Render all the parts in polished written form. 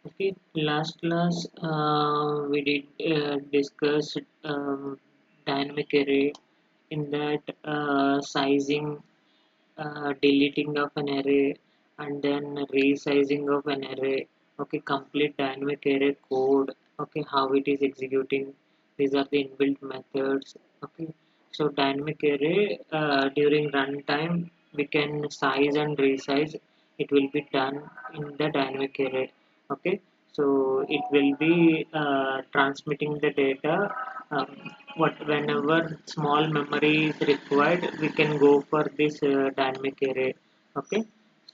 Okay, last class we did discuss dynamic array. In that, sizing, deleting of an array, and then resizing of an array. Okay, complete dynamic array code. Okay, how it is executing. These are the inbuilt methods. Okay, so dynamic array, during runtime we can size and resize. It will be done in the dynamic array. Okay, so it will be transmitting the data. um, what Whenever small memory is required, we can go for this dynamic array. Okay,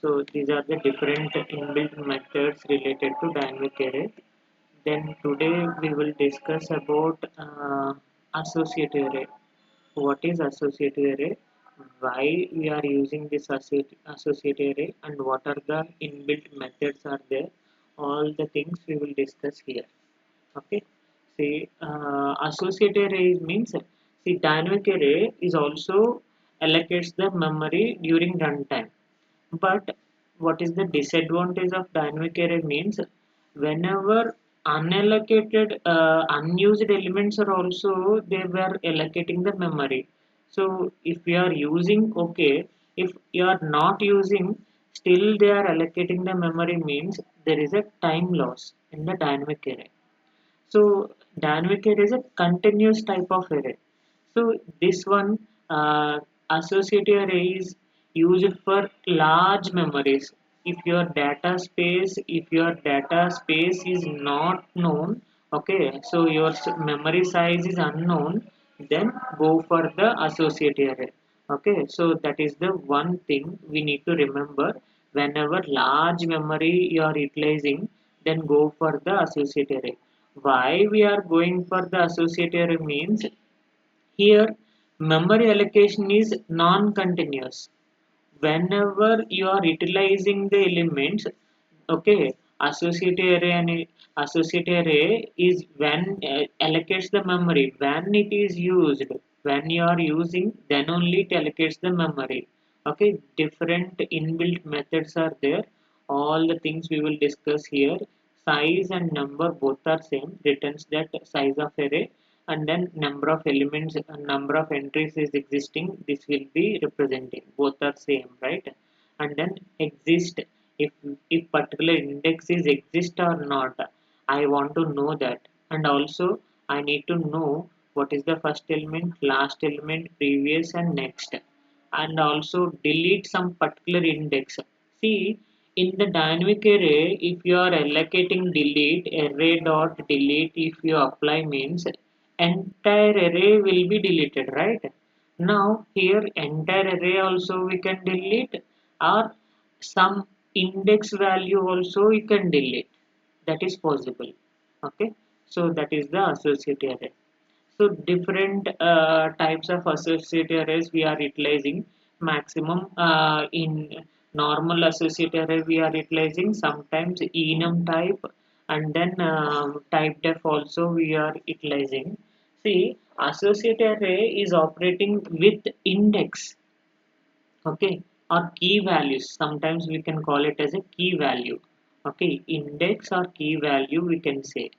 so these are the different inbuilt methods related to dynamic array. Then today we will discuss about associative array. What is associative array, why we are using this associative array, and what are the inbuilt methods are there. All the things we will discuss here. Okay, see, associative array means, see, dynamic array is also allocates the memory during runtime. But what is the disadvantage of dynamic array means, whenever unallocated, unused elements are also they were allocating the memory. So if you are using, okay, if you are not using, still they are allocating the memory means there is a time loss in the dynamic array. So dynamic array is a continuous type of array. So this one, associative array is used for large memories. If your data space is not known, okay, so your memory size is unknown, then go for the associative array. Okay, so that is the one thing we need to remember. Whenever large memory you are utilizing, then go for the associative array. Why we are going for the associative array means, here memory allocation is non-continuous. Whenever you are utilizing the elements, okay, associative array is when allocates the memory when it is used. When you are using, then only it allocates the memory. Okay, different inbuilt methods are there. All the things we will discuss here. Size and number both are same. Returns that size of array, and then number of elements and number of entries is existing, this will be representing, both are same, right? And then exist, if particular index is exist or not, I want to know that. And also I need to know what is the first element, last element, previous and next. And also delete some particular index. See, in the dynamic array, if you are allocating delete, array dot delete, if you apply means entire array will be deleted, right? Now here entire array also we can delete, or some index value also you can delete. That is possible. Okay, so that is the associative array. So different types of associative arrays we are utilizing. Maximum, in normal associative array we are utilizing sometimes enum type, and then type def also we are utilizing. See, associative array is operating with index, okay, or key values. Sometimes we can call it as a key value. Okay, index or key value we can say.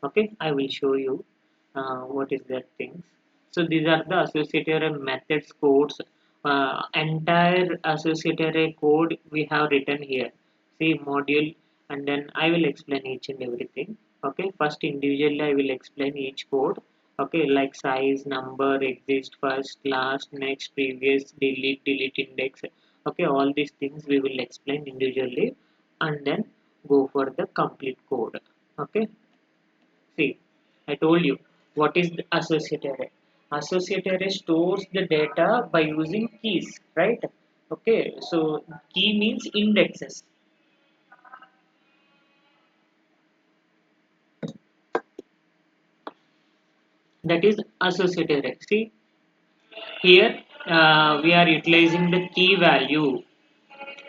Okay, I will show you what is that things. So these are the associative array methods codes. Entire associative array code we have written here. See, module, and then I will explain each and everything. Okay, first individually I will explain each code. Okay, like size, number, exist, first, last, next, previous, delete, delete index. Okay, all these things we will explain individually, and then go for the complete code. Okay, see, I told you what is the associative array. Associative array stores the data by using keys, right? Okay, so key means indexes. That is associative array. See, here we are utilizing the key value.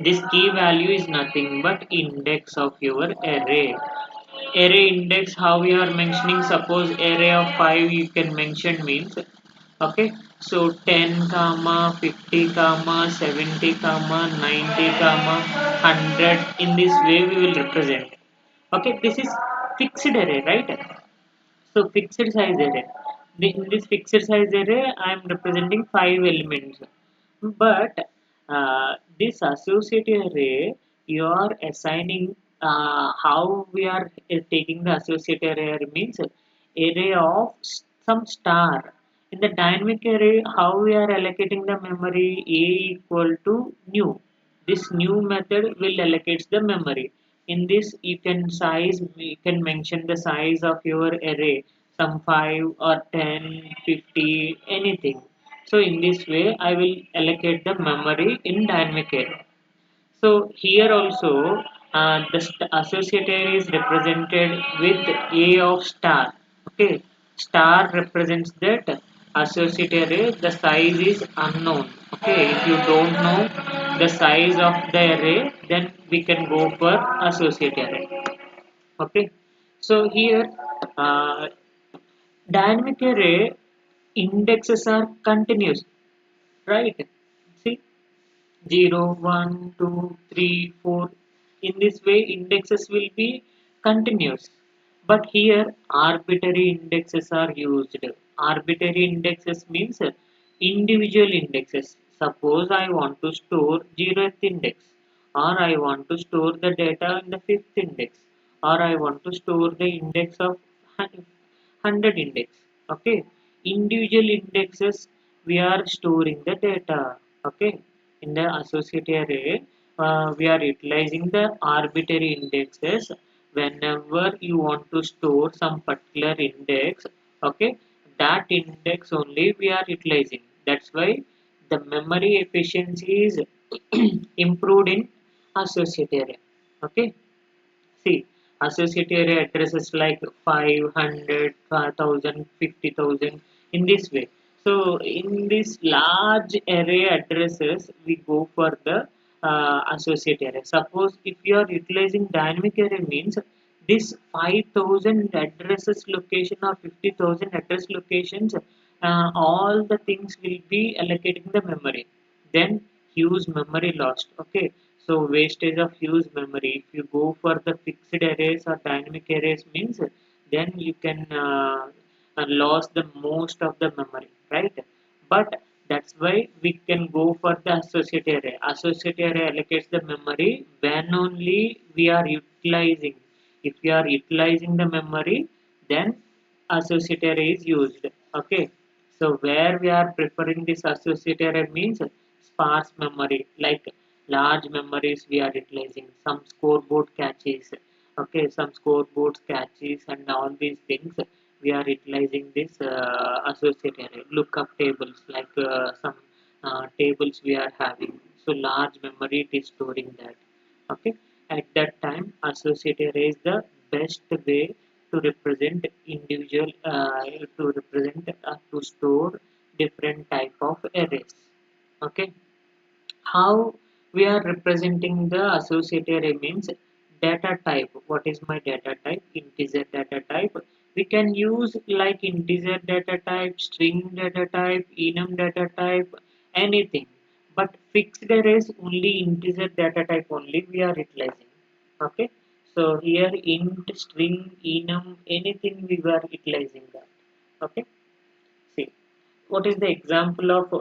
This key value is nothing but index of your array. Array index, how we are mentioning, suppose array of 5 you can mention means, okay, so 10 comma 50 comma 70 comma 90 comma 100, in this way we will represent. Okay, this is fixed array, right? So fixed size array. In this fixed size array, I am representing 5 elements. But this associative array, you are assigning how we are taking the associative array means array of some star. In the dynamic array, how we are allocating the memory a equal to new. This new method will allocate the memory. In this, you can mention the size of your array, some 5 or 10, 50, anything. So in this way, I will allocate the memory in dynamic array. So here also, the associator is represented with A of star. Okay, star represents that associate array. The size is unknown. Okay, if you don't know the size of the array, then we can go for associate array. Okay, so here dynamic array indexes are continuous, right? See, 0, 1, 2, 3, 4. In this way, indexes will be continuous. But here, arbitrary indexes are used. Arbitrary indexes means individual indexes. Suppose I want to store 0th index, or I want to store the data in the 5th index, or I want to store the index of 100 index. Okay, individual indexes we are storing the data. Okay, in the associative array, we are utilizing the arbitrary indexes whenever you want to store some particular index. Okay, that index only we are utilizing. That's why the memory efficiency is improved in associative array. Okay. See, associative array addresses like 500, 1000, 50,000 in this way. So, in this large array addresses, we go for the associative array. Suppose if you are utilizing dynamic array means this 5,000 addresses location or 50,000 address locations, all the things will be allocating the memory. Then huge memory lost. Okay, so wastage of huge memory. If you go for the fixed arrays or dynamic arrays means then you can lose the most of the memory, right? But that's why we can go for the associative array. Associative array allocates the memory when only we are utilizing. If we are utilizing the memory, then associative array is used. Okay, so where we are preferring this associative array means sparse memory, like large memories we are utilizing, some scoreboard caches. Okay, some scoreboard caches and all these things we are utilizing this associative array. Lookup tables, like some tables we are having. So large memory it is storing that. Okay, at that time associative array is the best way to represent individual to store different type of arrays. Okay, how we are representing the associative array means data type. What is my data type? Integer data type. We can use like integer data type, string data type, enum data type, anything. But fixed arrays only integer data type only we are utilizing. Okay, so here int, string, enum, anything we were utilizing that. Okay, see, what is the example of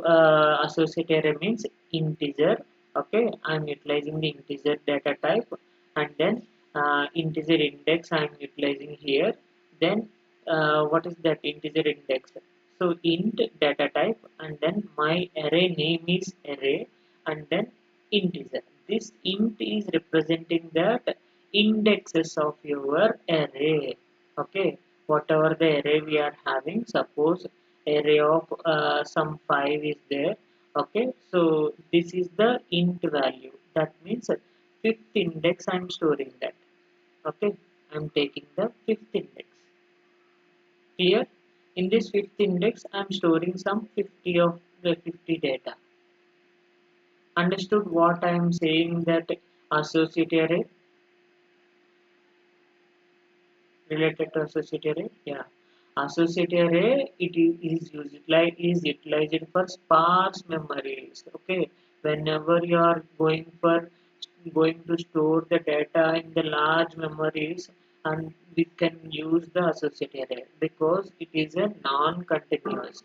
associative array means integer. Okay, I'm utilizing the integer data type, and then integer index I'm utilizing here. Then what is that integer index? So int data type, and then my array name is array, and then integer. This int is representing that indexes of your array. Okay, whatever the array we are having, suppose array of some 5 is there. Okay, so this is the int value. That means fifth index I'm storing that. Okay, I'm taking the fifth index. Here in this fifth index I'm storing some 50 of the 50 data. Understood what I'm saying, that associative array related to associative array? Yeah. Associative array is used like is utilized for sparse memories. Okay. Whenever you are going for going to store the data in the large memories, and we can use the associative array because it is a non-continuous.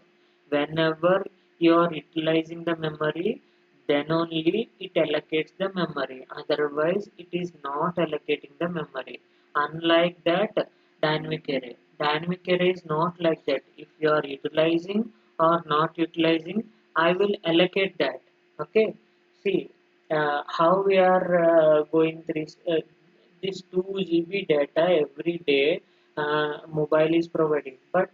Whenever you are utilizing the memory, then only it allocates the memory. Otherwise, it is not allocating the memory. Unlike that, dynamic array. Dynamic array is not like that. If you are utilizing or not utilizing, I will allocate that. Okay. See how we are going through this 2 GB data every day. Mobile is providing, but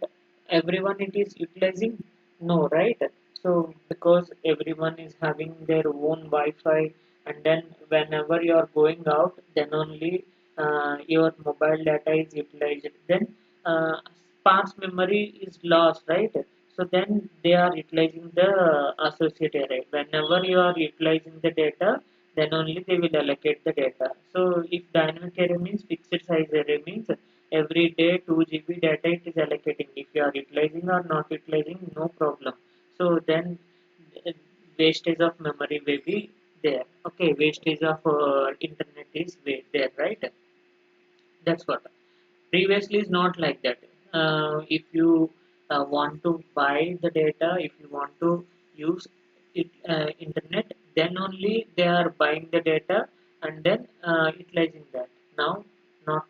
everyone it is utilizing, no, right? So because everyone is having their own Wi-Fi, and then whenever you are going out, then only your mobile data is utilized, then sparse memory is lost, right? So then they are utilizing the associate array. Whenever you are utilizing the data, then only they will allocate the data. So if dynamic array means fixed size array means every day 2 GB data it is allocating. If you are utilizing or not utilizing, no problem. So then uh, wastage of memory will be there. Okay, wastage of internet is there, right? That's what. Previously is not like that. If you want to buy the data, if you want to use it, internet, then only they are buying the data and then utilizing that. Now, not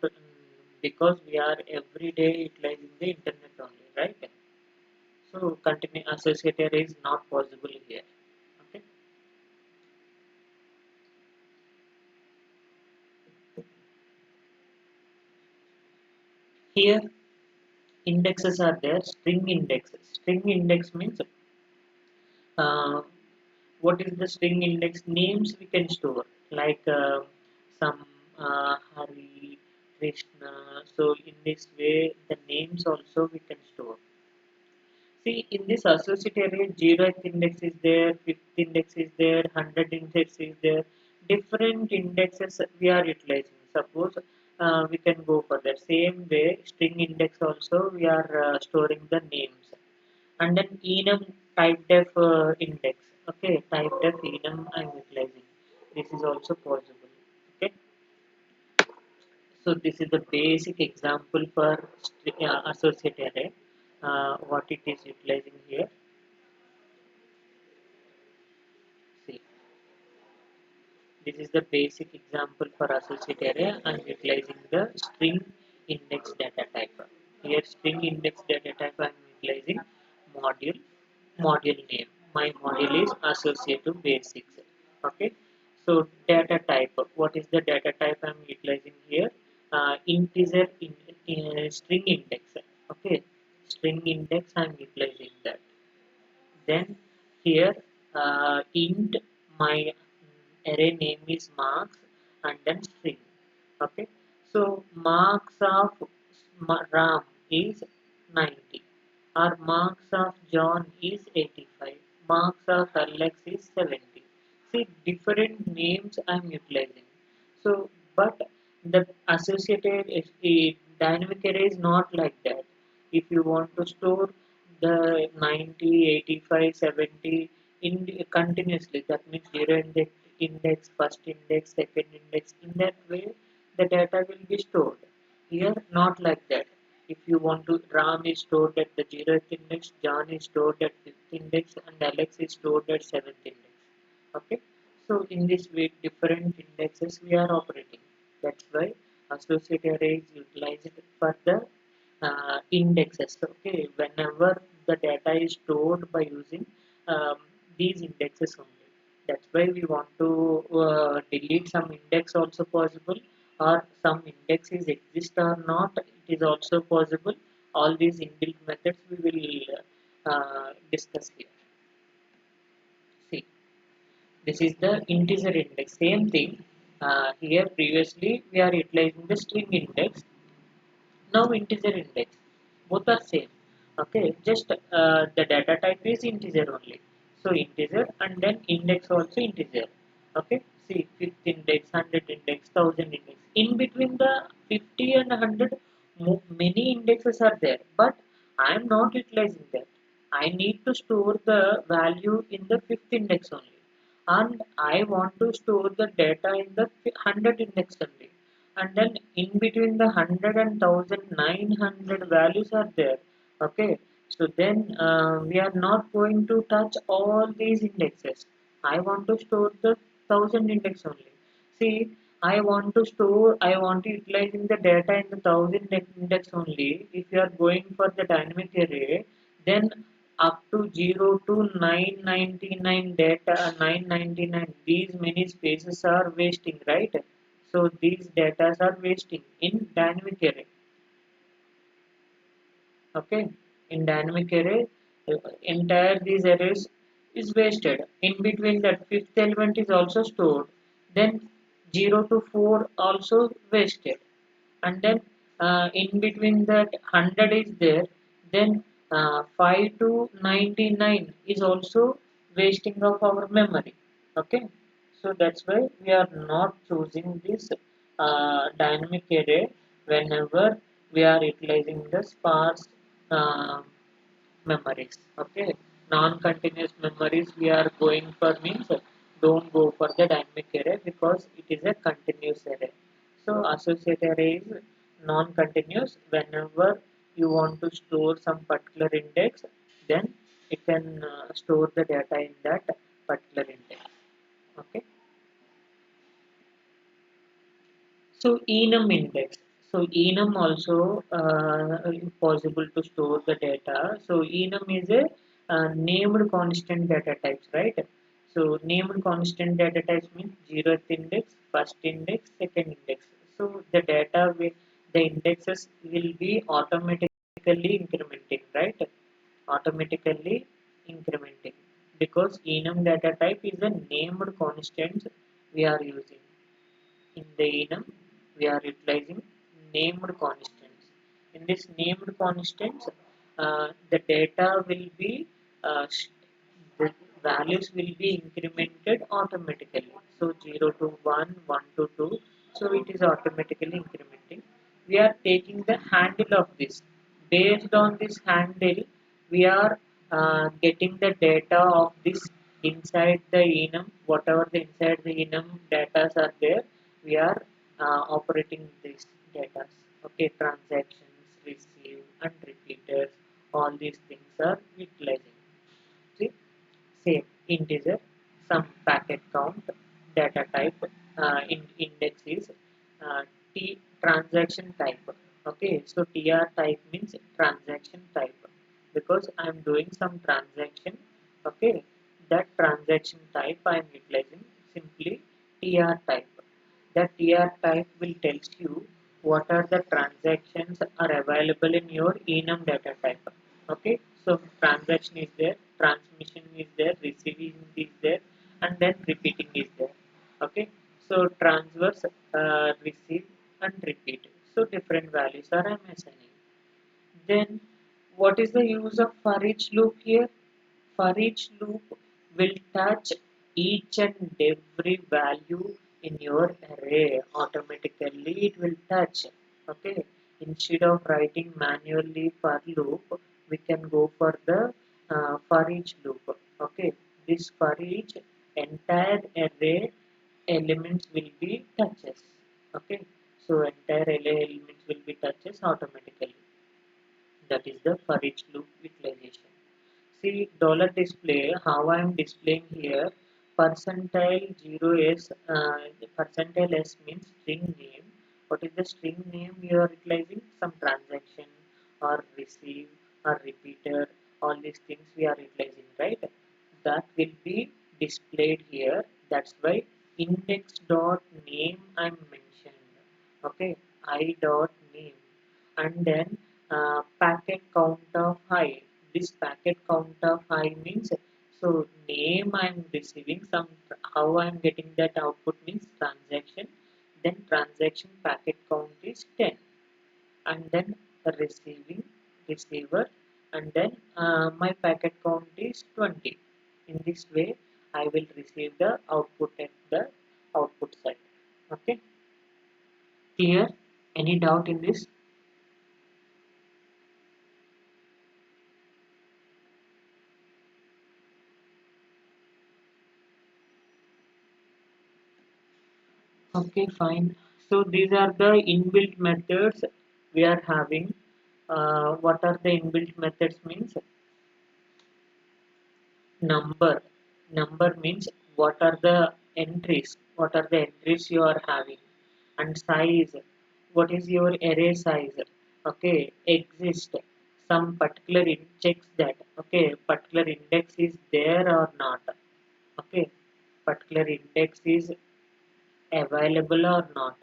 because we are every day utilizing the internet only, right? So, continue associated is not possible here. Okay. Here, indexes are there. String indexes. String index means uh, what is the string index names we can store, like some Hari, Krishna. So in this way the names also we can store. See, in this associate array, 0th index is there, 5th index is there, 100 index is there. Different indexes we are utilizing. Suppose we can go for the same way string index also we are storing the names, and then enum type def index. Okay, type def enum I'm utilizing. This is also possible. Okay, so this is the basic example for associate array. What it is utilizing here. See, this is the basic example for associate array. I'm utilizing the string index data type. Here, string index data type I'm utilizing module module name. My module is associative basics. Okay. So data type. What is the data type I'm utilizing here? Integer string index. Okay. String index I'm utilizing that. Then here int my array name is marks and then string. Okay. So marks of Ram is 90. Our marks of John is 85. Marks of Alex is 70. See, different names I'm utilizing. So, but the associated dynamic array is not like that. If you want to store the 90, 85, 70 in continuously, that means zero index, first index, second index. In that way, the data will be stored. Here, not like that. If you want to, Ram is stored at the 0th index, John is stored at 5th index, and Alex is stored at 7th index. Okay, so in this way, different indexes we are operating. That's why associate array is utilized for the indexes. Okay, whenever the data is stored by using um, these indexes only. That's why we want to delete some index also possible, or some indexes exist or not. It is also possible. All these inbuilt methods we will discuss here. See, this is the integer index. Same thing. Here previously we are utilizing the string index. Now integer index, both are same. Okay, just the data type is integer only. So integer and then index also integer. Okay, see, 5th index, 100 index, 1000 index. In between the 50 and 100, many indexes are there, but I am not utilizing that. I need to store the value in the 5th index only. and I want to store the data in the 100 index only. And then in between the 100 and 1900 values are there. Okay, so then we are not going to touch all these indexes. I want to store the 1000 index only. See, I want to utilizing the data in the 1000 index only. If you are going for the dynamic array, then up to 0 to 999 data, 999, these many spaces are wasting, right? So these data are wasting in dynamic array. Okay, in dynamic array, entire these arrays is wasted. In between that fifth element is also stored. Then 0 to 4 also wasted, and then in between that 100 is there. Then 5 to 99 is also wasting of our memory. Okay, so that's why we are not choosing this dynamic array whenever we are utilizing the sparse uh, memories. Okay, non-continuous memories we are going for means don't go for the dynamic array because it is a continuous array. So associative array is non-continuous. Whenever you want to store some particular index, then you can store the data in that particular index. Okay. So enum index. So enum also possible to store the data. So enum is a named constant data types, right? So named constant data types means zeroth index, first index, second index. So the data with the indexes will be automatically incrementing, right? Automatically incrementing because enum data type is a named constant we are using. In the enum, we are utilizing named constants. In this named constants, the data will be, the values will be incremented automatically. So 0 to 1, 1 to 2, so it is automatically incrementing. We are taking the handle of this. Based on this handle, we are getting the data of this inside the enum, whatever the inside the enum data are there, we are operating these data. Okay, transactions, receive and repeaters, all these things are utilizing. See, same integer, some packet count, data type, index is t transaction type. Okay, so tr type means transaction type because I am doing some transaction. Okay, that transaction type I am utilizing simply tr type. The TR type will tells you what are the transactions are available in your enum data type. Okay, so transaction is there, transmission is there, receiving is there, and then repeating is there. Okay, so transverse, receive, and repeat. So different values are I'm assigning. Then what is the use of for each loop here? For each loop will touch each and every value in your array. Automatically it will touch. Okay. Instead of writing manually for loop, we can go for the for each loop. Okay. This for each entire array elements will be touches. Okay. So entire array elements will be touches automatically. That is the for each loop utilization. See dollar display, how I am displaying here, percentile 0s, percentile s means string name. What is the string name you are utilizing? Some transaction or receive or repeater, all these things we are utilizing, right? That will be displayed here. That's why index dot name I'm mentioned. Okay, I dot name, and then packet count of high. This packet count of high means so name I'm receiving some, how I'm getting that output means transaction, then transaction packet count is 10, and then receiving receiver, and then my packet count is 20. In this way I will receive the output at the output side. Okay, clear? Any doubt in this? Okay, fine. So these are the inbuilt methods we are having. What are the inbuilt methods means? Number. Number means what are the entries? What are the entries you are having? And size. What is your array size? Okay, exist. Some particular checks that. Okay, particular index is there or not. Okay, particular index is available or not.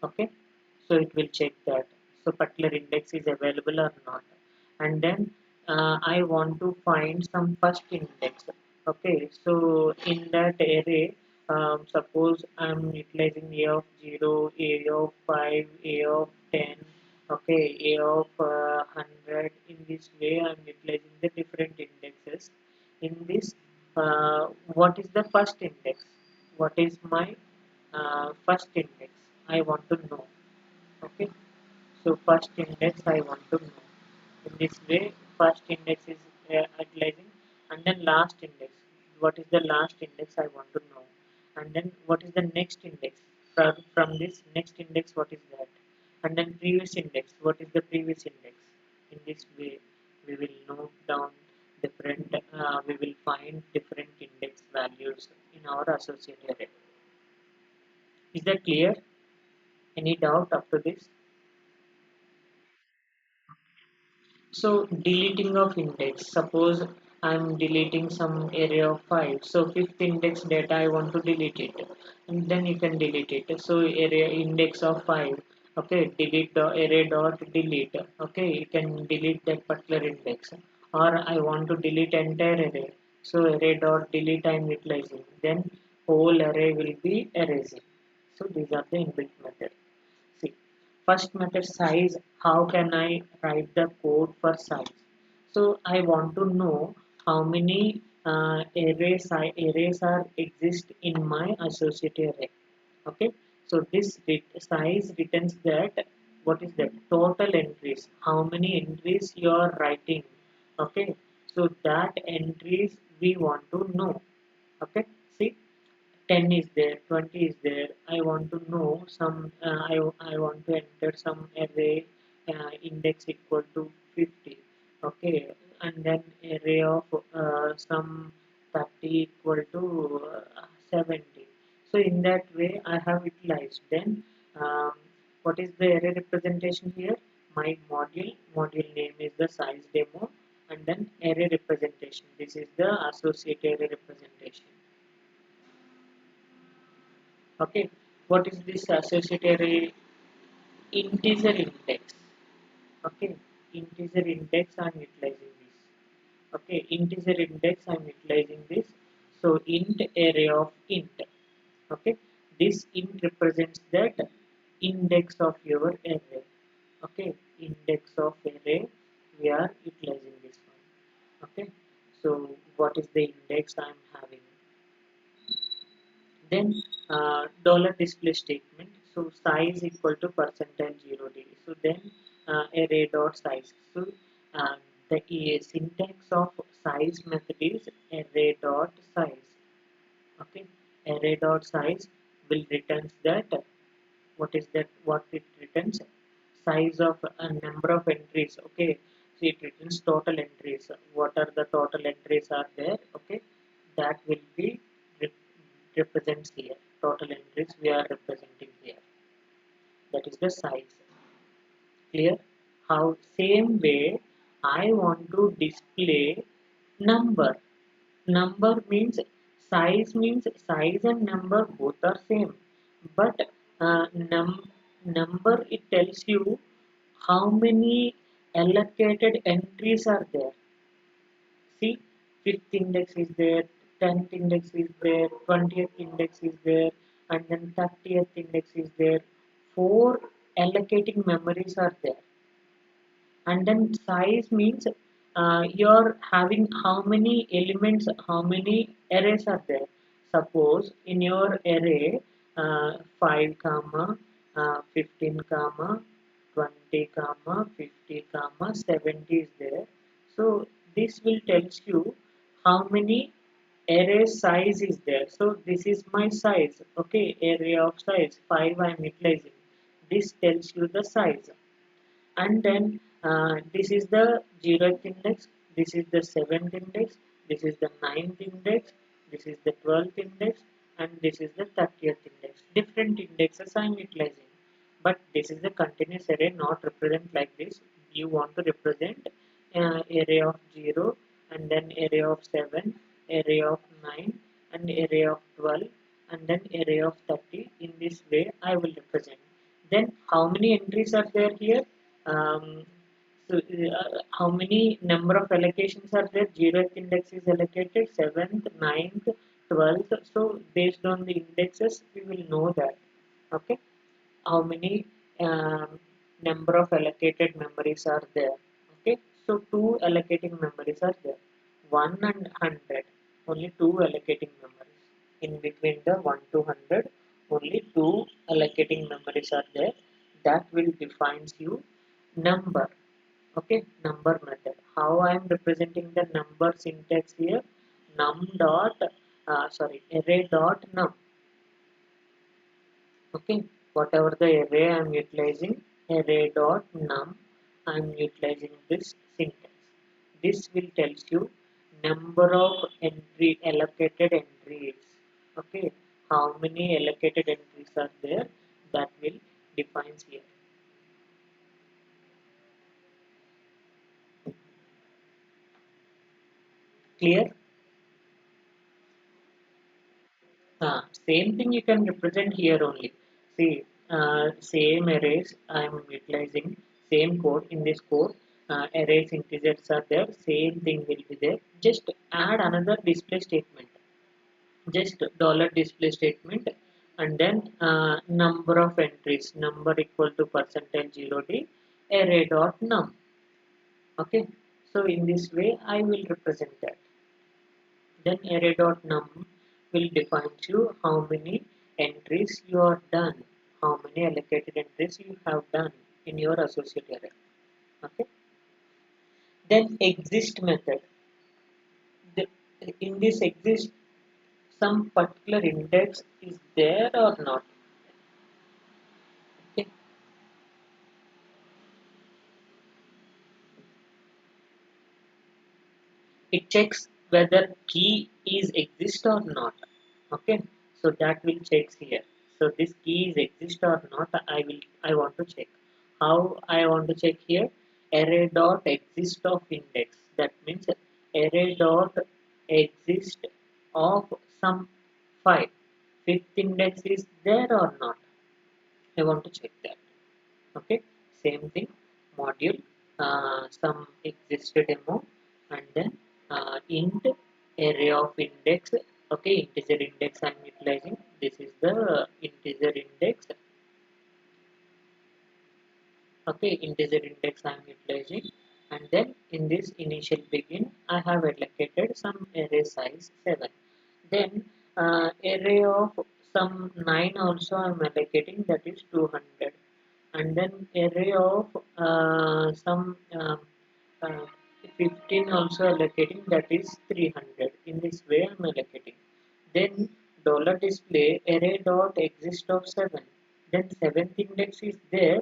Okay, so it will check that so particular index is available or not, and then I want to find some first index. Okay, so in that array, suppose I'm utilizing a of 0, a of 5, a of 10, okay, a of 100. In this way I'm utilizing the different indexes. In this, what is the first index? What is my first index? I want to know. Okay, so first index I want to know. In this way, first index is utilizing, and then last index. What is the last index I want to know? And then what is the next index? From this next index, what is that? And then previous index. What is the previous index? In this way, we will note down different. We will find different index values in our associated array. Is that clear? Any doubt after this? So deleting of index. Suppose I'm deleting some array of 5. So fifth index data I want to delete it. And then you can delete it. So array index of 5. Okay, delete the array dot delete. Okay, you can delete that particular index. Or I want to delete entire array. So array dot delete I'm utilizing. Then whole array will be erasing. So these are the inbuilt methods. See, first method size, how can I write the code for size? So I want to know how many arrays are exist in my associative array. Okay, so this size returns that what is that total entries? How many entries you are writing? Okay, so that entries we want to know. Okay, see 10 is there, 20 is there. I want to know some, I want to enter some array index equal to 50. Okay, and then array of some 30 equal to 70. So in that way, I have utilized. Then, um, what is the array representation here? My module name is the size demo, and then array representation. This is the associated array representation. Okay, what is this associated array? Integer index. Okay, integer index I'm utilizing this. Okay, integer index I'm utilizing this. So int array of int. Okay, this int represents that index of your array. Okay, index of array we are utilizing this one. Okay, so what is the index I'm having? Then dollar display statement. So size equal to percentage 0d. So then array dot size. So uh, the syntax of size method is array dot size. Okay, array dot size will returns that what is that what it returns size of a number of entries. Okay, so it returns total entries. What are the total entries are there? Okay, that will be represents here. Total entries we are representing here. That is the size. Clear? How same way I want to display number. Number means size and number both are same. But number it tells you how many allocated entries are there. See, fifth index is there, 10th index is there, 20th index is there, and then 30th index is there. Four allocating memories are there. And then size means you're having how many elements, how many arrays are there. Suppose in your array, 5 comma, 15 comma, 20 comma, 50 comma, 70 is there. So this will tells you how many array size is there, so this is my size. Okay, array of size 5 I'm utilizing. This tells you the size. And then this is the 0th index, this is the 7th index, this is the 9th index, this is the 12th index, and this is the 30th index. Different indexes I'm utilizing, but this is the continuous array, not represent like this. You want to represent array of 0, and then array of 7, array of 9, and array of 12, and then array of 30. In this way I will represent. Then how many entries are there here? How many number of allocations are there? 0th index is allocated, 7th, 9th, 12th. So based on the indexes, we will know that. Okay, how many um, number of allocated memories are there? Okay, so two allocating memories are there. 1 and 100, only two allocating memories. In between the 1 to 100, only two allocating memories are there. That will defines you number. Okay, number method. How I am representing the number syntax here? Num dot sorry, array dot num. Okay, whatever the array I am utilizing, array dot num, I am utilizing this syntax. This will tells you number of entry allocated entries. Okay, how many allocated entries are there? That will defines here. Clear? Same thing you can represent here only. See, same arrays I am utilizing, same code in this code. Arrays integers are there, same thing will be there. Just add another display statement. Just dollar display statement, and then number of entries, number equal to percentage 0d, array dot num. Okay, so in this way I will represent that. Then array.num will define you how many entries you are done, how many allocated entries you have done in your associate array. Okay. Then exist method. The, in this exist, some particular index is there or not. Okay. It checks whether key is exist or not. Okay, so that will check here. So this key is exist or not, I want to check. How I want to check here? Array dot exist of index, that means array dot exist of some 5, fifth index is there or not. I want to check that. Okay, same thing, module, some existed demo, and then int array of index. Okay, integer index I'm utilizing, this is the integer index. Okay, integer index I'm utilizing, and then in this initial begin I have allocated some array size 7. Then array of some 9 also I'm allocating, that is 200. And then array of some uh, 15 also allocating, that is 300. In this way I'm allocating. Then dollar display array dot exist of 7, then 7th index is there,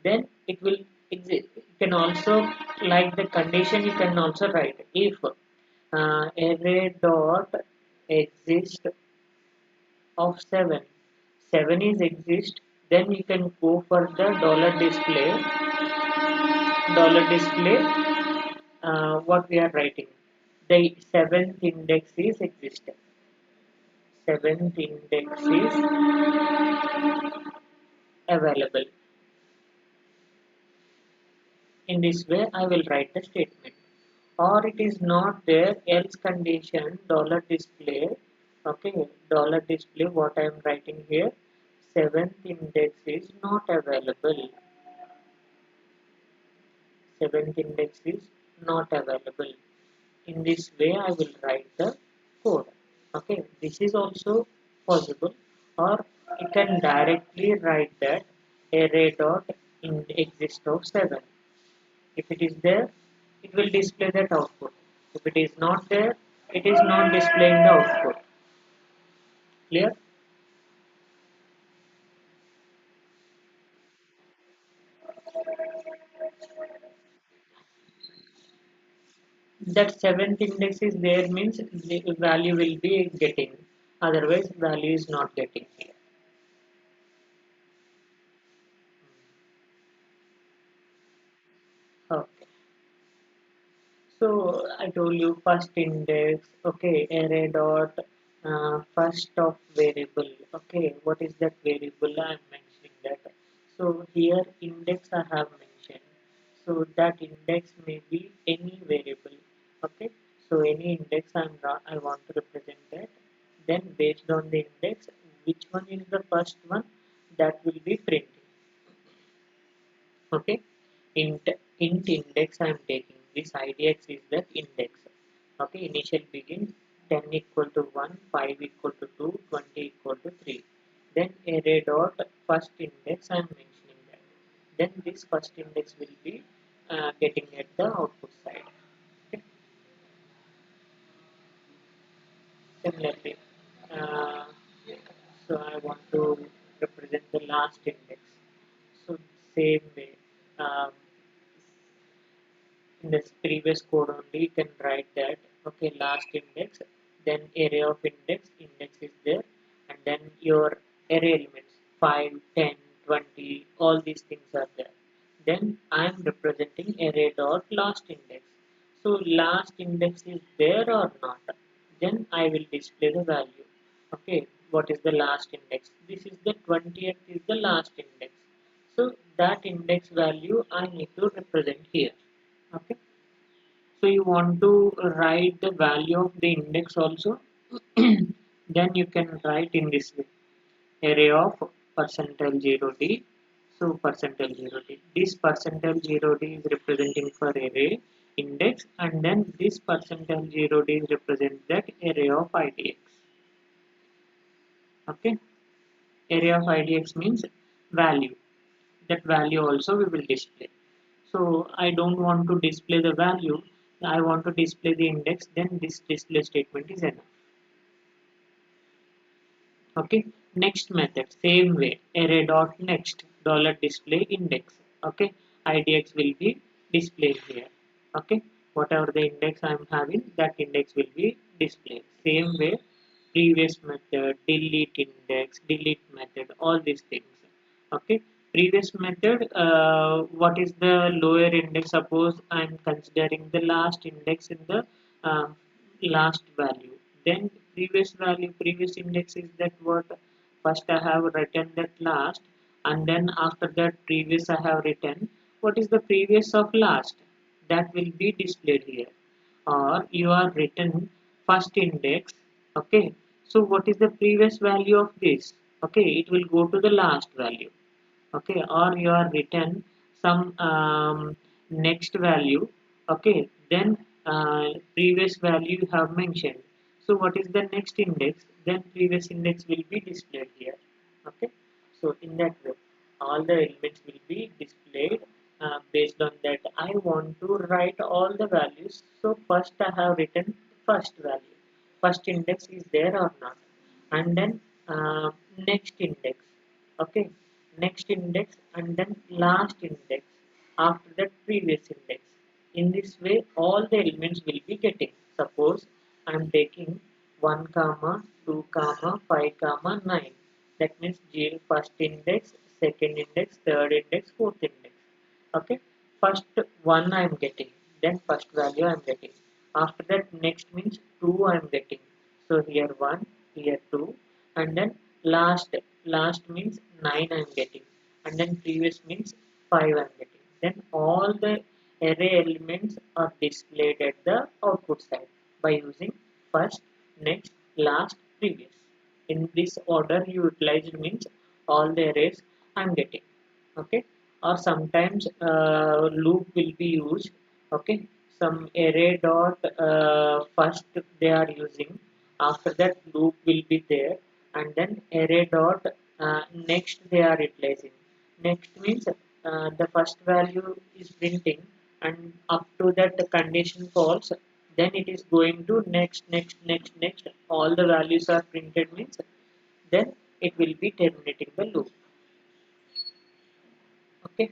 then it will exist. You can also, like the condition, you can also write if array dot exist of 7, 7 is exist, then you can go for the dollar display what we are writing, the 7th index is existent, 7th index is available. In this way I will write the statement. Or it is not there, else condition dollar display. Okay, dollar display, what I am writing here, 7th index is not available, 7th index is not available. In this way I will write the code. Okay, this is also possible. Or you can directly write that array dot in exist of 7. If it is there, it will display that output. If it is not there, It is not displaying the output. Clear? That seventh index is there means the value will be getting. Otherwise, value is not getting here. Okay. So I told you first index, okay, array dot first of variable. Okay, what is that variable? I'm mentioning that. So here index I have mentioned. So that index may be any variable. Okay, so any index I want to represent that. Then based on the index, which one is the first one that will be printed. Okay, int int index I am taking. This idx is the index. Okay, initial begin 10 equal to 1, 5 equal to 2, 20 equal to 3. Then array dot first index I am mentioning that. Then this first index will be getting at the output side. Okay. Similarly, uh, so I want to represent the last index. So same way. Um, in this previous code only you can write that, okay, last index, then array of index is there, and then your array elements 5, 10, 20, all these things are there. Then I am representing array dot last index. So last index is there or not, then I will display the value. Okay, what is the last index? This is the 20th is the last index. So that index value I need to represent here. Okay, so you want to write the value of the index also, then you can write in this way, array of percentile 0d. So percentile 0d, this percentile 0d is representing for array index, and then this percentile 0d is represent that array of idx. Okay, array of idx means value. That value also we will display. So I don't want to display the value, I want to display the index, then this display statement is enough. Okay, next method, same way, array dot next dollar display index. Okay, idx will be displayed here. Okay, whatever the index I am having, that index will be displayed. Same way, previous method, delete index, delete method, all these things. Okay, previous method, what is the lower index? Suppose I am considering the last index in the uh, last value, then previous value, previous index is that what, first I have written that last, and then after that previous I have written what is the previous of last, that will be displayed here. Or you are written first index. Okay, so what is the previous value of this? Okay, it will go to the last value. Okay, or you are written some next value. Okay, then previous value you have mentioned, so what is the next index, then previous index will be displayed here. Okay, so in that way all the elements will be displayed. Based on that I want to write all the values. So first I have written first value, first index is there or not, and then next index. Okay, next index, and then last index, after that previous index. In this way all the elements will be getting. Suppose I am taking 1 comma 2 comma 5 comma 9. That means first index, second index, third index, fourth index. Okay, first one I am getting, then first value I am getting. After that next means 2 I am getting. So here 1, here 2, and then last means 9 I am getting, and then previous means 5 I am getting. Then all the array elements are displayed at the output side by using first, next, last, previous. In this order you utilized means all the arrays I am getting. Okay, or sometimes loop will be used. Okay, some array dot first they are using, after that loop will be there, and then array dot next they are utilizing. Next means the first value is printing, and up to that the condition false, then it is going to next, all the values are printed means, then it will be terminating the loop. Okay,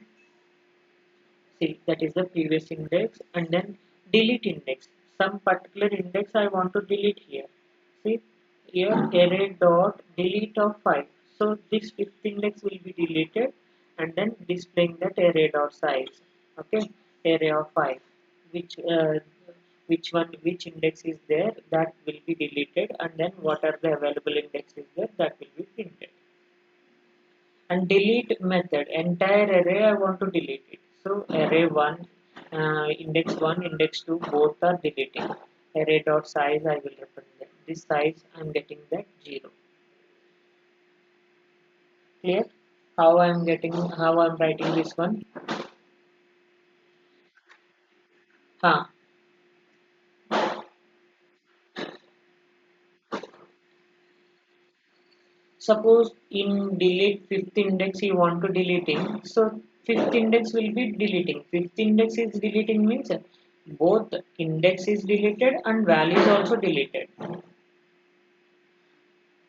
see, that is the previous index, and then delete index. Some particular index I want to delete here. See, here array dot delete of 5. So this fifth index will be deleted, and then displaying that array dot size. Okay, array of 5. Which which index is there, that will be deleted, and then what are the available indexes there, that will be printed. And delete method, entire array I want to delete it. So array 1, index 1, index 2, both are deleting. Array dot size I will represent this size, I'm getting that 0. Clear how I'm writing this one? Huh. Suppose in delete fifth index you want to deleting, so fifth index will be deleting. Fifth index is deleting means both index is deleted and value is also deleted.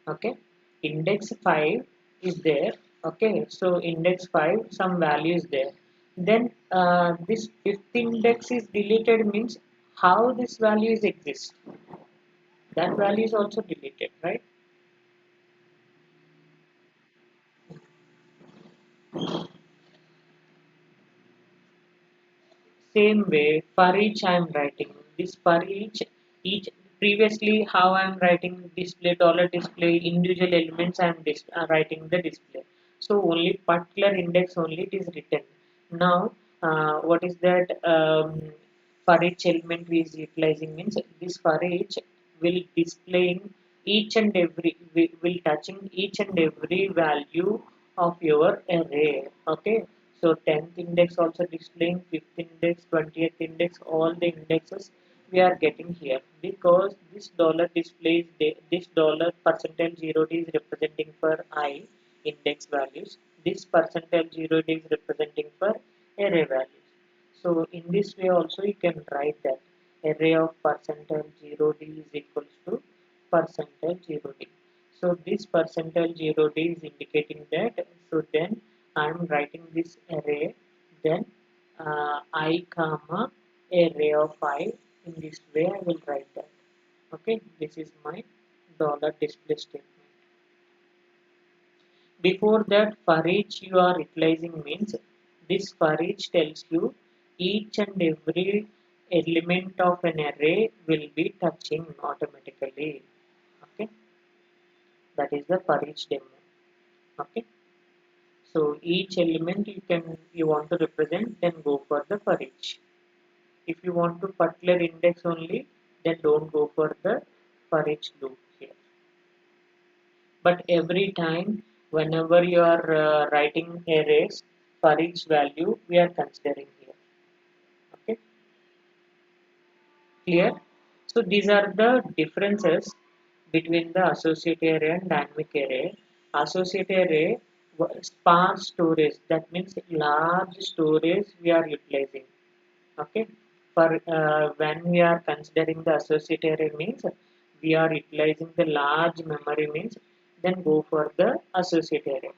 Okay, index 5 is there. Okay, so index 5 some value is there, then this fifth index is deleted means how this value is exist, that value is also deleted, right? Same way, for each I am writing this, for each previously how I am writing display dollar display individual elements, I am writing the display. So only particular index only it is written. Now what is that, for each element we is utilizing means this for each will displaying each and every will touching each and every value of your array. Okay, so 10th index also displaying, 5th index, 20th index, all the indexes we are getting here, because this dollar displays this dollar percentage 0 is representing for I index values, this percentage 0 is representing for array values. So in this way also you can write that array of percentage 0d is equals to percentage 0d. So this percentage 0d is indicating that. So then I am writing this array, then I comma array of I, in this way I will write that. Okay, this is my dollar display statement. Before that, for each you are utilizing means this for each tells you each and every element of an array will be touching automatically. Okay, that is the for each demo. Okay, so each element you want to represent, then go for the for each. If you want to particular index only, then don't go for the for each loop here. But every time whenever you are writing arrays for each value we are considering here. Okay, clear? So these are the differences between the associative array and dynamic array. Associative array, sparse storage, that means large storage we are utilizing. Okay, for when we are considering the associative array means we are utilizing the large memory means, then go for the associative array.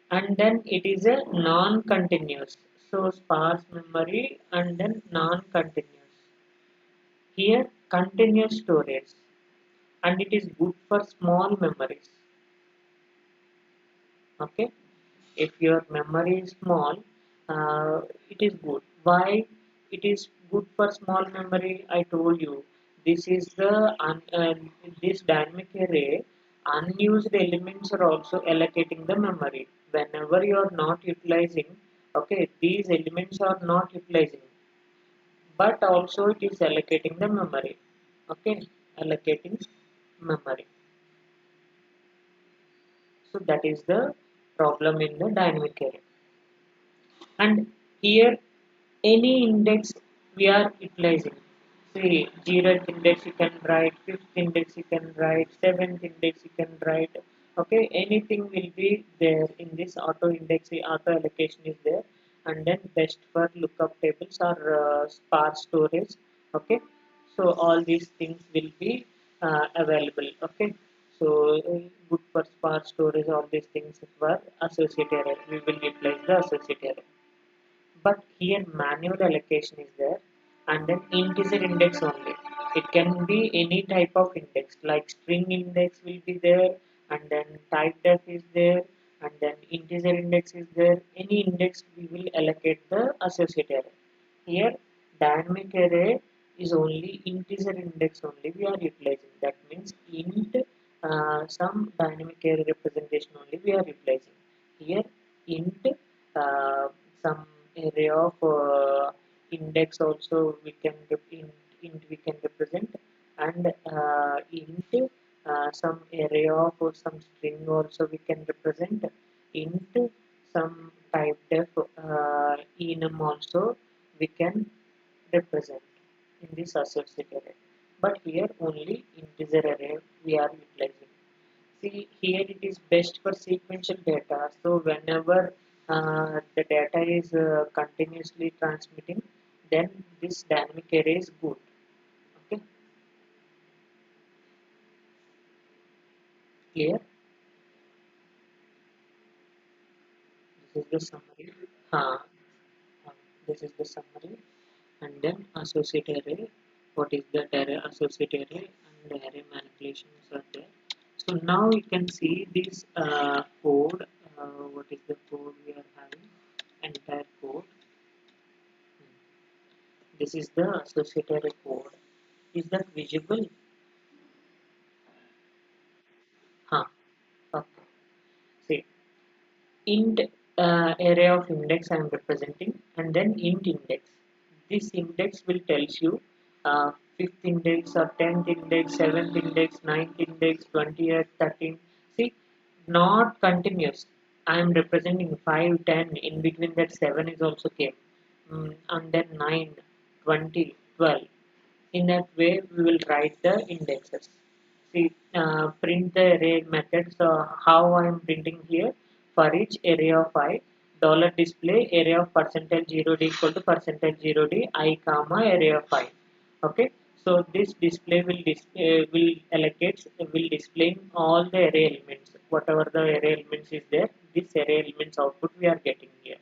And then it is a non-continuous, so sparse memory and then non-continuous. Here continuous storage, and it is good for small memories. Okay, if your memory is small, it is good. Why it is good for small memory? I told you this is the this dynamic array, unused elements are also allocating the memory whenever you are not utilizing. Okay, these elements are not utilizing, but also it is allocating the memory. Okay, allocating memory. So that is the problem in the dynamic array. And here any index we are utilizing, see 0th index you can write, 5th index you can write, 7th index you can write. Okay, anything will be there in this auto index, the auto allocation is there. And then best for lookup tables or sparse storage. Okay, So all these things will be available. Okay. So good for sparse storage, all these things were associated array. We will utilize the associated array. But here manual allocation is there, and then integer index only. It can be any type of index, like string index will be there, and then type def is there, and then integer index is there. Any index we will allocate the associated array. Here dynamic array is only integer index only we are utilizing. That means int some dynamic array representation only we are utilizing. Here int uh, some array of index also we can int we can represent, and int some array of some string also we can represent, int some type def enum also we can represent in this associative array. But here only integer array we are utilizing. See, here it is best for sequential data. So whenever the data is continuously transmitting, then this dynamic array is good. Okay, clear? This is the summary. Uh, this is the summary, and then associative array. What is that array? Associative array and array manipulations are there. So now you can see this code. What is the code we are having? Entire code. This is the associated code. Is that visible? Huh. Okay. See, int array of index I am representing, and then int index. This index will tells you fifth index or 10th index, 7th index, ninth index, 20th, 13th. See, not continuous. I am representing 5, 10. In between that 7 is also came. And then 9, 20, 12. In that way, we will write the indexes. See, print the array method. So how I am printing here? For each array of I, dollar display array of percentage 0d equal to percentage 0d I comma array of I. Okay. So this display will allocate will display all the array elements. Whatever the array elements is there, this array elements output we are getting here,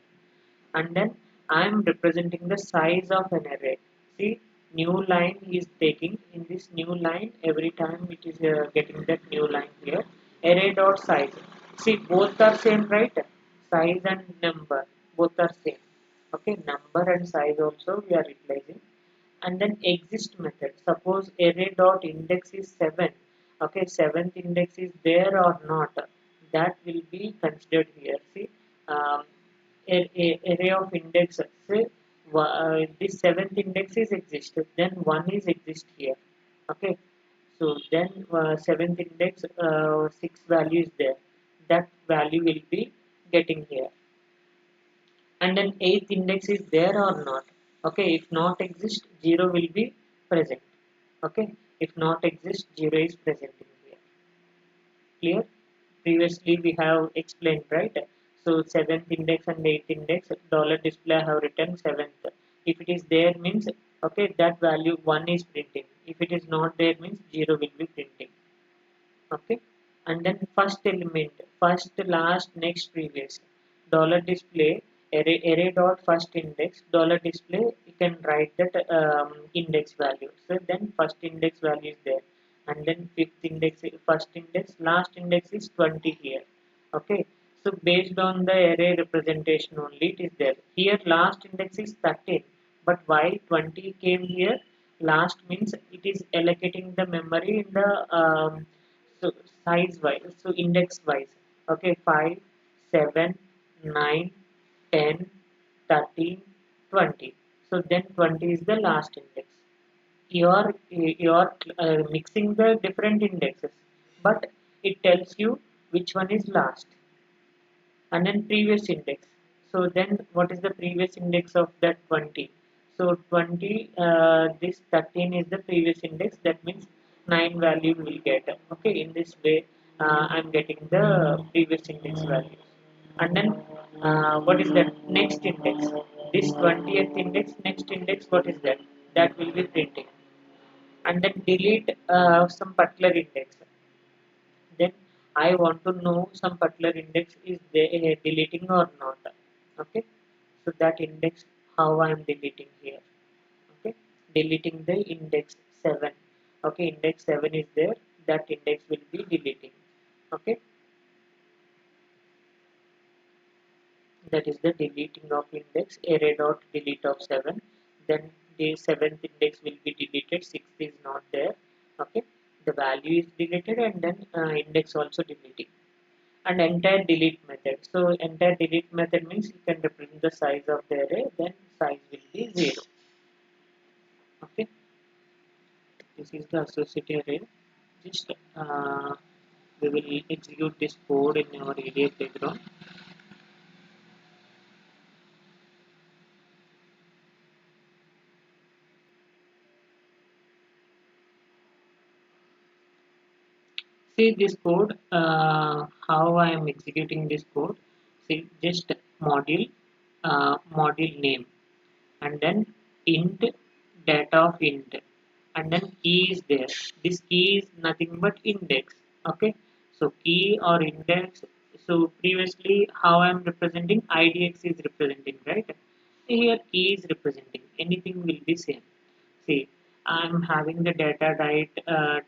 and then I am representing the size of an array. See, new line is taking in this new line every time it is getting that new line here. Array dot size. See, both are same, right? Size and number both are same. Okay, number and size also we are utilizing, and then exist method. Suppose array dot index is 7. Okay, seventh index is there or not, that will be considered here. See, um, array of index, say this seventh index is exist, then one is exist here. Okay, so then seventh index, six value is there, that value will be getting here, and then eighth index is there or not. Okay, if not exist, zero will be present. Okay, if not exist, zero is present in here. Clear? Previously we have explained, right? So seventh index and eighth index, dollar display I have written seventh. If it is there means, okay, that value one is printing. If it is not there means zero will be printing. Okay, and then first element, first, last, next, previous, dollar display array dot first index dollar display, you can write that index value. So then first index value is there, and then fifth index, first index, last index is 20 here. Okay, so based on the array representation only it is there. Here last index is 13, but why 20 came here? Last means it is allocating the memory in the so size wise, so index wise. Okay, 5, 7, 9, 10, 13, 20. So then 20 is the last index. You are mixing the different indexes, but it tells you which one is last, and then previous index. So then what is the previous index of that 20? So 20, this 13 is the previous index, that means 9 value we will get. Okay, in this way I'm getting the previous index values, and then what is that next index? This 20th index, next index, what is that? That will be printing. and then delete some particular index. Then I want to know some particular index is there deleting or not. Okay, so that index how I am deleting here. Okay, deleting the index 7. Okay, index 7 is there, that index will be deleting. Okay, that is the deleting of index array dot delete of 7. Then the 7th index will be deleted, 6th is not there. Okay, the value is deleted, and then index also deleting. And entire delete method, so entire delete method means you can represent the size of the array, then size will be 0. Okay, this is the associative array. Just we will execute this code in our area playground. See this code, how I am executing this code. See, just module name, and then int data of int, and then key is there. This key is nothing but index. Okay, so key or index. So previously, how I am representing, idx is representing, right? Here key is representing. Anything will be same. See, I'm having the data right,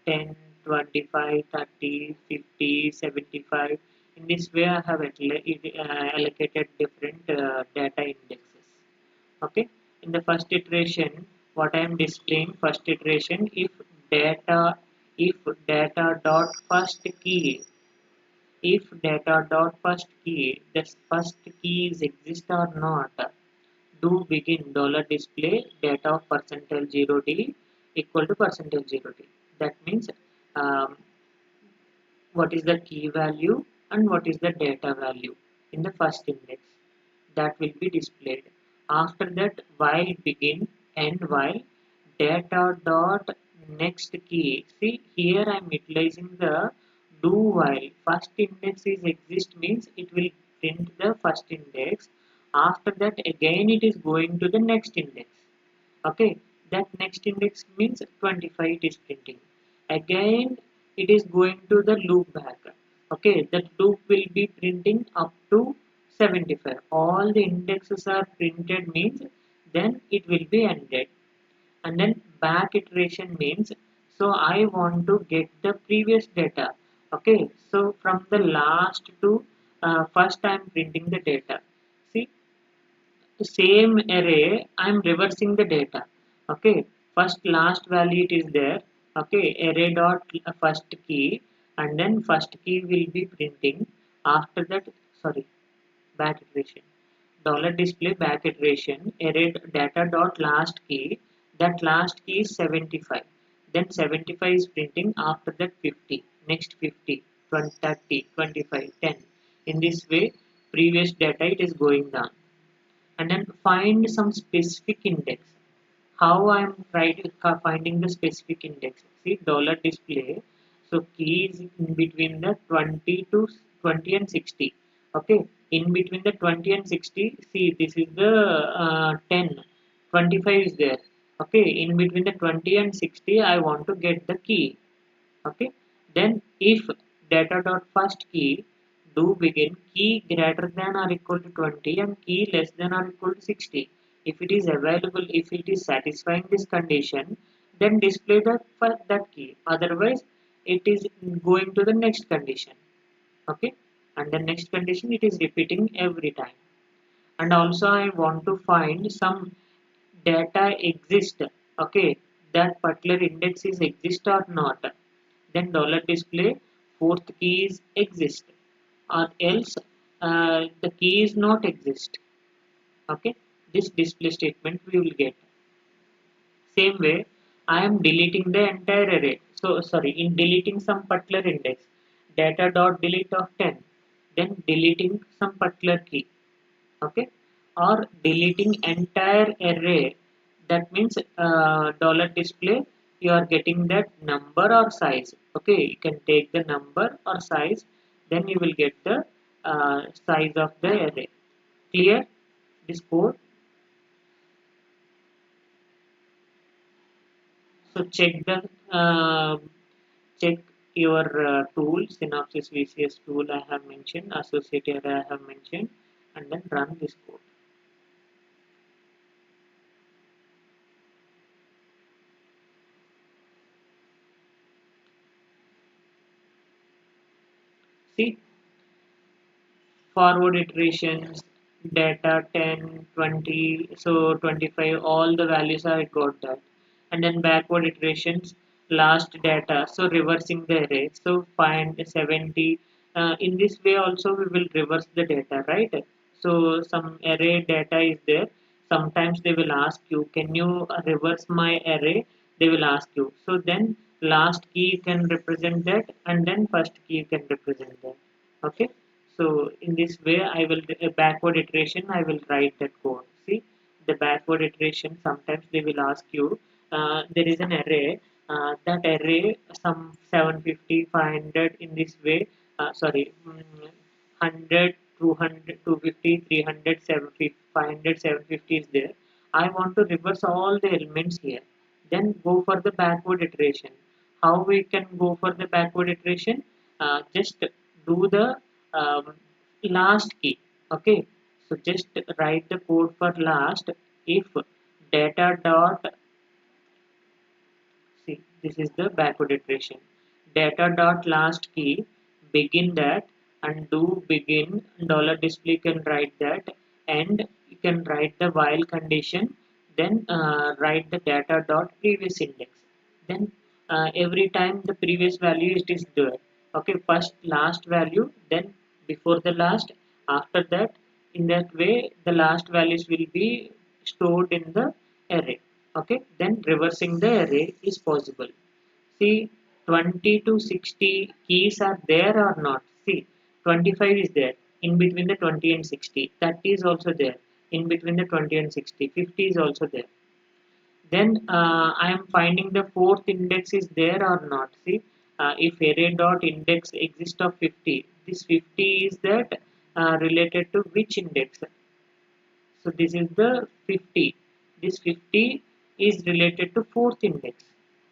10, 25, 30, 50, 75. In this way, I have allocated different data indexes. Okay. In the first iteration, what I am displaying, first iteration, data, if data dot first key, if data dot first key, the first key is exist or not, do begin dollar display data of percentage 0d equal to percentage 0d. That means um, what is the key value and what is the data value in the first index, that will be displayed. After that, while begin and while data dot next key. See here I am utilizing the do while. First index is exist means it will print the first index. After that again it is going to the next index. Okay, that next index means 25 it is printing. Again it is going to the loop back. Okay, that loop will be printing up to 75. All the indexes are printed means then it will be ended. And then back iteration means, so I want to get the previous data. Okay, so from the last to first I am printing the data. See, the same array I am reversing the data. Okay, first last value it is there. Okay, array dot first key, and then first key will be printing. After that, sorry, back iteration, dollar display back iteration array data dot last key, that last key is 75, then 75 is printing. After that 50, next 50, 20, 30, 25, 10. In this way previous data it is going down. And then find some specific index. How I am trying to finding the specific index. See dollar display, so key is in between the 20 to 20 and 60. Okay, in between the 20 and 60, see this is the 10, 25 is there. Okay, in between the 20 and 60 I want to get the key. Okay, then if data dot first key do begin key greater than or equal to 20 and key less than or equal to 60, if it is available, if it is satisfying this condition, then display that key, otherwise it is going to the next condition. Okay, and the next condition it is repeating every time. And also I want to find some data exist. Okay, that particular index is exist or not, then dollar display fourth key is exist, or else the key is not exist. Okay, this display statement we will get. Same way I am deleting the entire array, so sorry, in deleting some particular index, data dot delete of 10, then deleting some particular key. Okay, or deleting entire array, that means dollar display you are getting that number or size. Okay, you can take the number or size, then you will get the size of the array. Clear this code? So check your tool, Synopsys VCS tool I have mentioned, Associative I have mentioned, and then run this code. See, forward iterations, data 10, 20, so 25, all the values I got that. And then backward iterations, last data, so reversing the array. So find 70. In this way also we will reverse the data, right? So some array data is there. Sometimes they will ask you, can you reverse my array? They will ask you. So then last key can represent that, and then first key can represent that. Okay. So in this way, I will backward iteration. I will write that code. See, the backward iteration. Sometimes they will ask you. There is an array. That array some 750, 500 in this way. Sorry, 100, 200, 250, 300, 750, 500, 750 is there. I want to reverse all the elements here. Then go for the backward iteration. How we can go for the backward iteration? Just do the last key. Okay, so just write the code for last. If data dot, see, this is the backward iteration, data dot last key, begin that, and do begin dollar display can write that, and you can write the while condition, then write the data dot previous index. Then every time the previous value it is there. Okay, first last value, then before the last, after that. In that way the last values will be stored in the array. Okay, then reversing the array is possible. See, 20 to 60 keys are there or not? See, 25 is there in between the 20 and 60, 30 is also there in between the 20 and 60, 50 is also there. Then I am finding the fourth index is there or not. See, if array dot index exists of 50, this 50 is that related to which index? So this is the 50. This 50 is related to fourth index.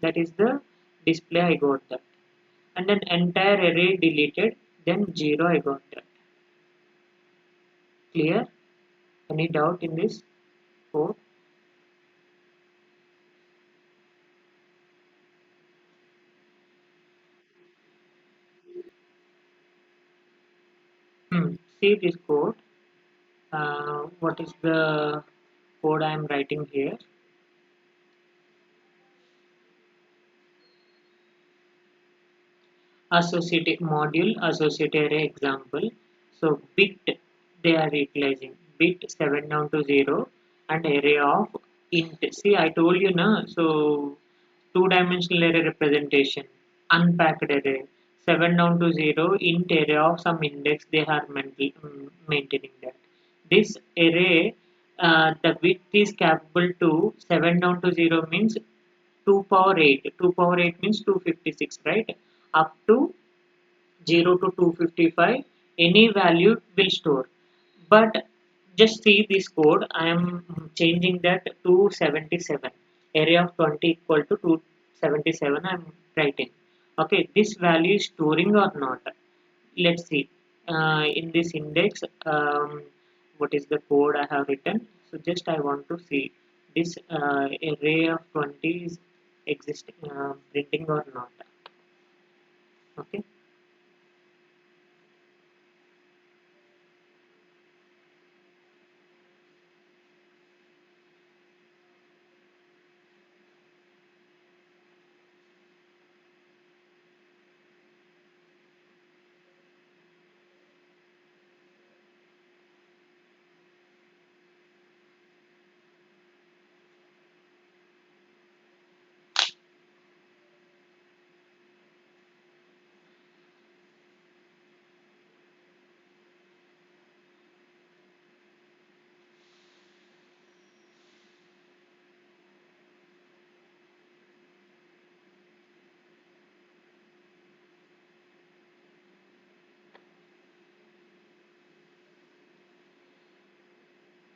That is the display I got that. And then entire array deleted, then 0 I got that. Clear? Any doubt in this code? See this code. What is the code I am writing here? Associative module, associative array example. So bit they are utilizing bit 7 down to 0 and array of int. See, I told you na. So two-dimensional array representation, unpacked array, 7 down to 0 int array of some index they are maintaining that. This array, the width is capable to 7 down to 0 means 2 power 8. 2 power 8 means 256, right? Up to 0 to 255, any value will store. But just see this code, I am changing that to 77. Area of 20 equal to 277 I am writing. Okay, this value is storing or not? Let's see. In this index, what is the code I have written? So just I want to see this array of 20 is existing, printing or not. Okay.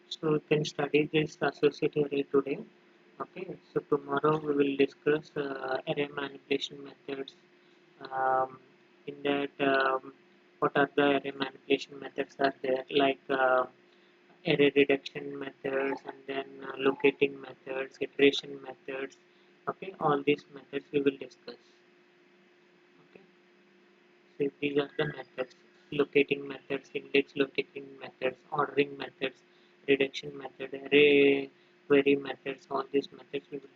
So you can study this associative array today. Okay, so tomorrow we will discuss array manipulation methods. Um, in that, what are the array manipulation methods are there? Like array reduction methods, and then locating methods, iteration methods. Okay, all these methods we will discuss. Okay, so these are the methods: locating methods, index locating methods, ordering methods, reduction method, array query methods. All these methods we will